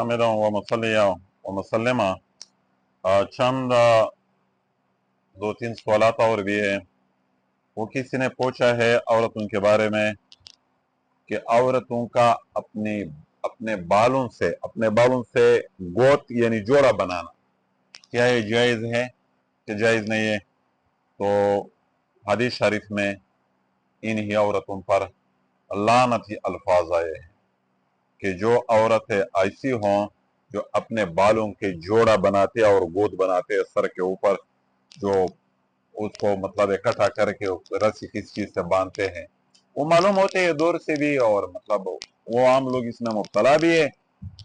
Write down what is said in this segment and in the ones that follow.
حامدا و مسلیا و مسلمہ چند دو تین سوالات اور بھی ہیں۔ وہ کسی نے پوچھا ہے عورتوں کے بارے میں کہ عورتوں کا اپنے بالوں سے گوت یعنی جوڑا بنانا کیا یہ جائز ہے کہ جائز نہیں ہے؟ تو حدیث شریف میں انہی عورتوں پر لعنتی الفاظ آئے ہیں کہ جو عورتیں ایسی ہوں جو اپنے بالوں کے جوڑا بناتے اور گود بناتے سر کے اوپر، جو اس کو مطلب اکٹھا کر کے رسی کس چیز سے باندھتے ہیں، وہ معلوم ہوتے ہیں دور سے بھی، اور مطلب وہ عام لوگ اس میں مبتلا بھی ہے،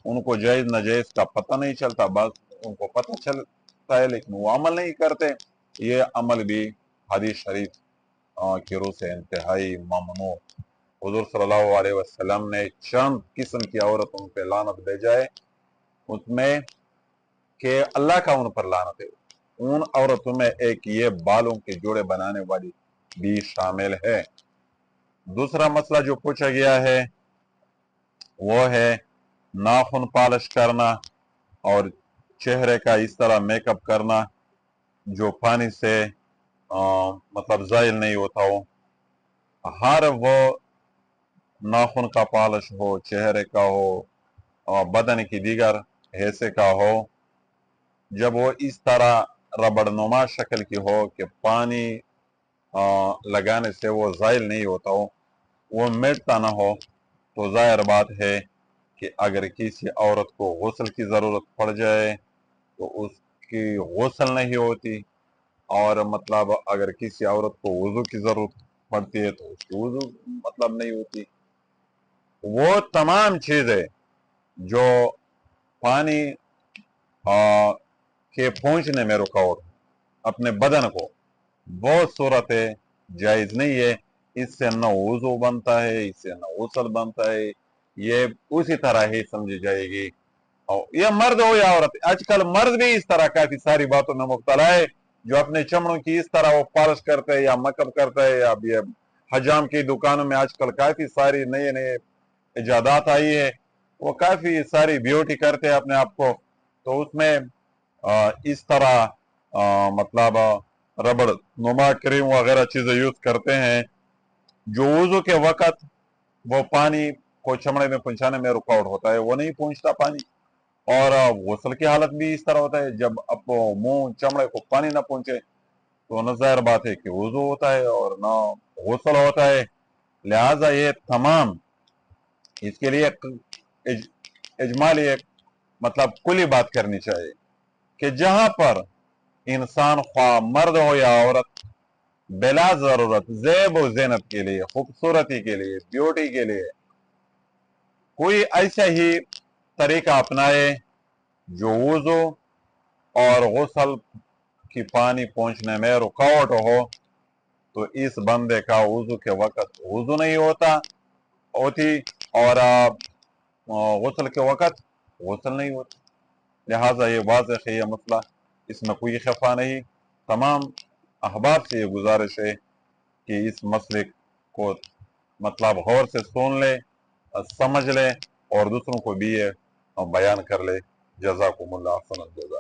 ان کو جائز ناجائز کا پتہ نہیں چلتا، بس ان کو پتہ چلتا ہے لیکن وہ عمل نہیں کرتے۔ یہ عمل بھی حدیث شریف کی روح سے انتہائی ممنوع۔ حضور صلی اللہ علیہ وسلم نے چند قسم کی عورتوں پہ لعنت بھیجا ہے، اس میں کہ اللہ کا ان پر لعنت ہے۔ ان عورتوں میں ایک یہ بالوں کے جوڑے بنانے والی بھی شامل ہے۔ دوسرا مسئلہ جو پوچھا گیا ہے وہ ہے ناخن پالش کرنا اور چہرے کا اس طرح میک اپ کرنا جو پانی سے مطلب زائل نہیں ہوتا ہو۔ ہر وہ ناخن کا پالش ہو، چہرے کا ہو اور بدن کی دیگر حصے کا ہو، جب وہ اس طرح ربڑ نما شکل کی ہو کہ پانی لگانے سے وہ زائل نہیں ہوتا ہو، وہ مٹتا نہ ہو، تو ظاہر بات ہے کہ اگر کسی عورت کو غسل کی ضرورت پڑ جائے تو اس کی غسل نہیں ہوتی، اور مطلب اگر کسی عورت کو وضو کی ضرورت پڑتی ہے تو اس کی وضو مطلب نہیں ہوتی۔ وہ تمام چیزیں جو پانی کے پہنچنے میں رکاوٹ اپنے بدن کو، وہ صورتیں جائز نہیں ہے۔ اس سے نہ وضو بنتا ہے، اس سے نہ غسل بنتا ہے، یہ اسی طرح ہی سمجھی جائے گی۔ اور یہ مرد ہو یا عورت، آج کل مرد بھی اس طرح کافی ساری باتوں میں مبتلا ہے، جو اپنے چمڑوں کی اس طرح وہ پالش کرتے ہیں یا میک اپ کرتا ہے، یا یہ حجام کی دکانوں میں آج کل کافی ساری نئے ایجادات آئی ہے، وہ کافی ساری بیوٹی کرتے ہیں اپنے آپ کو، تو اس میں اس طرح مطلب ربڑ نما کریم وغیرہ چیزیں یوز کرتے ہیں جو وضو کے وقت وہ پانی کو چمڑے میں پہنچانے میں رکاوٹ ہوتا ہے، وہ نہیں پہنچتا پانی۔ اور غسل کی حالت بھی اس طرح ہوتا ہے، جب اب منہ چمڑے کو پانی نہ پہنچے تو نہ ظاہر بات ہے کہ وضو ہوتا ہے اور نہ غسل ہوتا ہے۔ لہٰذا یہ تمام اس کے لیے اجمالی ایک مطلب کلی بات کرنی چاہیے کہ جہاں پر انسان خواہ مرد ہو یا عورت بلا ضرورت زیب و زینت کے لیے، خوبصورتی کے لیے، بیوٹی کے لیے کوئی ایسا ہی طریقہ اپنائے جو وضو اور غسل کی پانی پہنچنے میں رکاوٹ ہو، تو اس بندے کا وضو کے وقت وضو نہیں ہوتی اور غسل کے وقت غسل نہیں ہوتی۔ لہٰذا یہ واضح ہے یہ مسئلہ، اس میں کوئی خفا نہیں۔ تمام احباب سے یہ گزارش ہے کہ اس مسئلے کو مطلب غور سے سن لے، سمجھ لے اور دوسروں کو بھی یہ بیان کر لے۔ جزاکم اللہ خیر۔